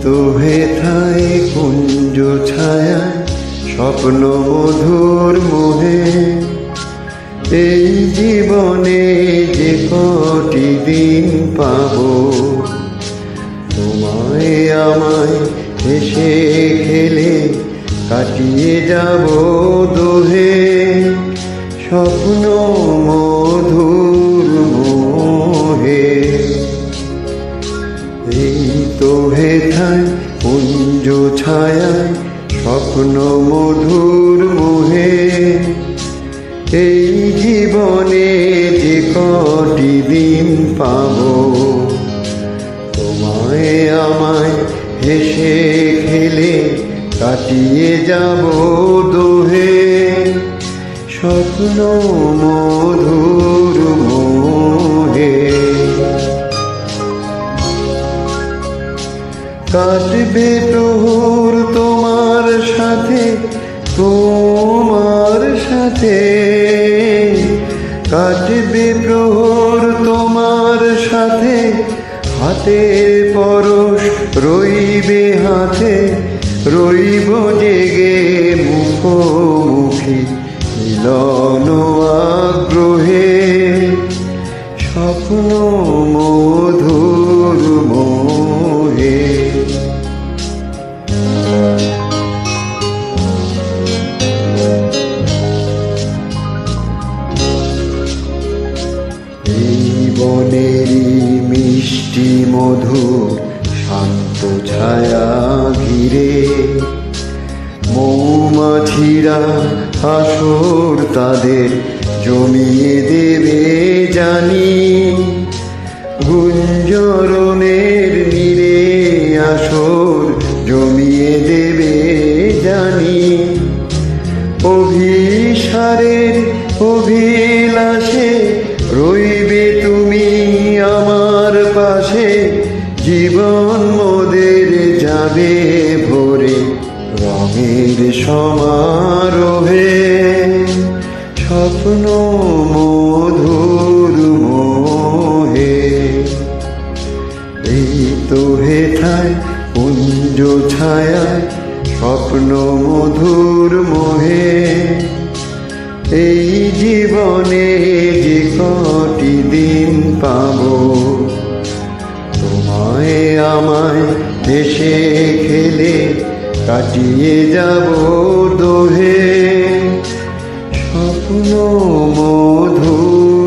তো হেথায় কুঞ্জ ছায়া স্বপ্ন মধুর মোহে, এই জীবনে যে কটি দিন পাবো, তোমায় আমায় হেসে খেলে কাটিয়ে যাব দোহে, স্বপ্ন মধুর মোহে। এই তো হেথায় কুঞ্জ ছায়ায় স্বপ্ন মধুর মোহে, এই জীবনে যে কটি দিন পাবো, তোমায় আমায় হেসে খেলে কাটিয়ে যাব দোহে, স্বপ্ন মধুর মোহে। কাটবে প্রহর তোমার সাথে, তোমার সাথে কাটবে প্রহর তোমার সাথে, হাতের পরশ রইবে হাতে, রইব জেগে মুখোমুখি মিলন আগ্রহে, স্বপ্ন মধুর মোহে। এই বনেরই মিষ্টি মধুর শান্ত ছায়া ঘিরে, মৌমাছিরা আসর তাদের জমিয়ে দেবে জানি, গুঞ্জরণের নীরে আসর জমিয়ে দেবে জানি, অভিসারের অভিলাষে রইবে তুমি আমার পাশে, জীবন মোদের যাবে ভরে রঙের সমারোহে, স্বপ্ন মধুর মোহে। এই তো হেথায় কুঞ্জ ছায়ায় স্বপ্ন মধুর মোহে, এই জীবনে যে কটি দিন পাবো, তোমায় আমায় হেসে খেলে কাটিয়ে যাব দোহে, স্বপ্ন মধুর